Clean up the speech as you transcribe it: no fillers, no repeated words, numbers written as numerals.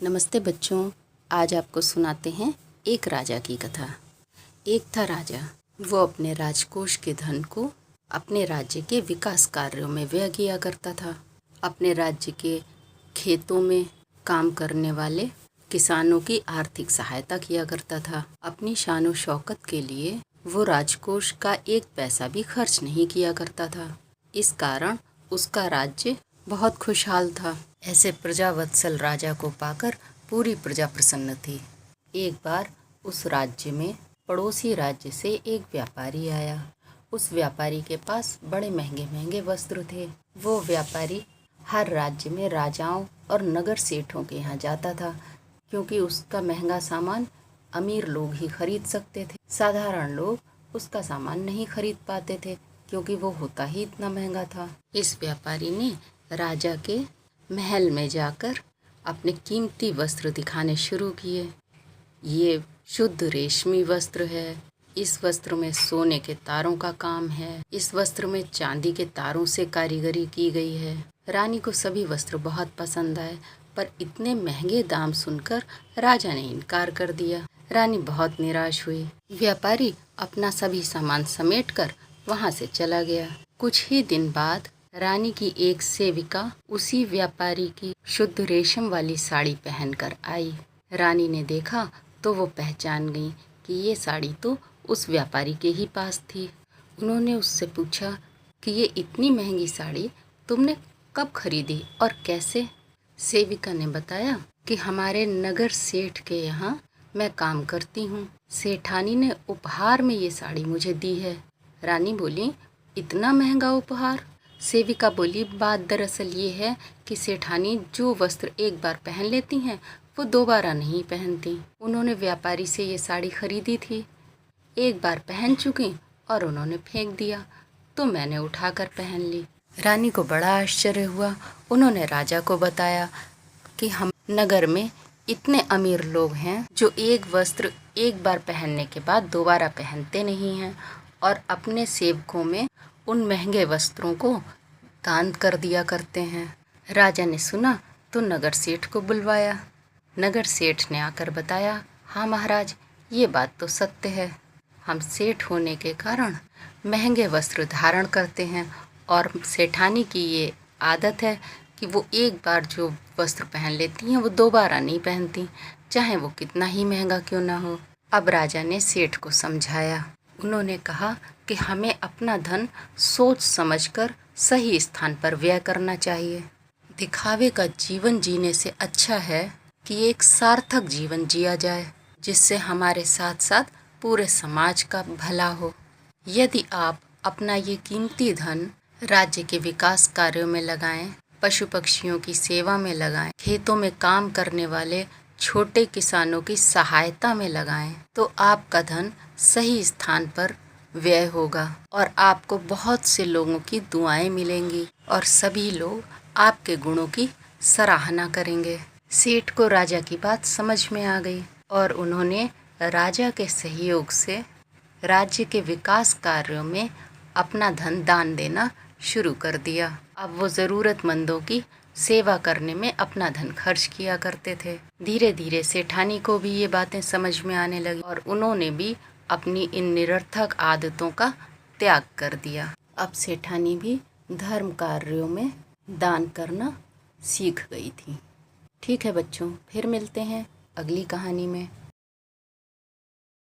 नमस्ते बच्चों, आज आपको सुनाते हैं एक राजा की कथा। एक था राजा, वो अपने राजकोष के धन को अपने राज्य के विकास कार्यों में व्यय किया करता था। अपने राज्य के खेतों में काम करने वाले किसानों की आर्थिक सहायता किया करता था। अपनी शानो शौकत के लिए वो राजकोष का एक पैसा भी खर्च नहीं किया करता था। इस कारण उसका राज्य बहुत खुशहाल था। ऐसे प्रजावत्सल राजा को पाकर पूरी प्रजा प्रसन्न थी। एक बार उस राज्य में पड़ोसी राज्य से एक व्यापारी आया। उस व्यापारी के पास बड़े महंगे महंगे वस्त्र थे। वो व्यापारी हर राज्य में राजाओं और नगर सेठों के यहाँ जाता था, क्योंकि उसका महंगा सामान अमीर लोग ही खरीद सकते थे। साधारण लोग उसका सामान नहीं खरीद पाते थे, क्योंकि वो होता ही इतना महंगा था। इस व्यापारी ने राजा के महल में जाकर अपने कीमती वस्त्र दिखाने शुरू किए। ये शुद्ध रेशमी वस्त्र है, इस वस्त्र में सोने के तारों का काम है, इस वस्त्र में चांदी के तारों से कारीगरी की गई है। रानी को सभी वस्त्र बहुत पसंद आए, पर इतने महंगे दाम सुनकर राजा ने इनकार कर दिया। रानी बहुत निराश हुई। व्यापारी अपना सभी सामान समेटकर वहां से चला गया। कुछ ही दिन बाद रानी की एक सेविका उसी व्यापारी की शुद्ध रेशम वाली साड़ी पहनकर आई। रानी ने देखा तो वो पहचान गई कि ये साड़ी तो उस व्यापारी के ही पास थी। उन्होंने उससे पूछा कि ये इतनी महंगी साड़ी तुमने कब खरीदी और कैसे? सेविका ने बताया कि हमारे नगर सेठ के यहाँ मैं काम करती हूँ। सेठानी ने उपहार में ये साड़ी मुझे दी है। रानी बोली, इतना महंगा उपहार? सेविका बोली, बात दरअसल ये है कि सेठानी जो वस्त्र एक बार पहन लेती हैं वो दोबारा नहीं पहनती। उन्होंने व्यापारी से ये साड़ी खरीदी थी, एक बार पहन चुकी और उन्होंने फेंक दिया, तो मैंने उठाकर पहन ली। रानी को बड़ा आश्चर्य हुआ। उन्होंने राजा को बताया कि हम नगर में इतने अमीर लोग हैं जो एक वस्त्र एक बार पहनने के बाद दोबारा पहनते नहीं हैं और अपने सेवकों में उन महंगे वस्त्रों को दान कर दिया करते हैं। राजा ने सुना तो नगर सेठ को बुलवाया। नगर सेठ ने आकर बताया, हाँ महाराज, ये बात तो सत्य है। हम सेठ होने के कारण महंगे वस्त्र धारण करते हैं और सेठानी की ये आदत है कि वो एक बार जो वस्त्र पहन लेती हैं वो दोबारा नहीं पहनती, चाहे वो कितना ही महंगा क्यों ना हो। अब राजा ने सेठ को समझाया। उन्होंने कहा कि हमें अपना धन सोच समझकर सही स्थान पर व्यय करना चाहिए। दिखावे का जीवन जीने से अच्छा है कि एक सार्थक जीवन जिया जाए, जिससे हमारे साथ साथ पूरे समाज का भला हो। यदि आप अपना ये कीमती धन राज्य के विकास कार्यों में लगाएं, पशु पक्षियों की सेवा में लगाएं, खेतों में काम करने वाले छोटे किसानों की सहायता में लगाएं, तो आपका धन सही स्थान पर व्यय होगा और आपको बहुत से लोगों की दुआएं मिलेंगी और सभी लोग आपके गुणों की सराहना करेंगे। सेठ को राजा की बात समझ में आ गई और उन्होंने राजा के सहयोग से राज्य के विकास कार्यों में अपना धन दान देना शुरू कर दिया। अब वो ज़रूरतमंदों की सेवा करने में अपना धन खर्च किया करते थे। धीरे धीरे सेठानी को भी ये बातें समझ में आने लगी और उन्होंने भी अपनी इन निरर्थक आदतों का त्याग कर दिया। अब सेठानी भी धर्म कार्यों में दान करना सीख गई थी। ठीक है बच्चों, फिर मिलते हैं अगली कहानी में।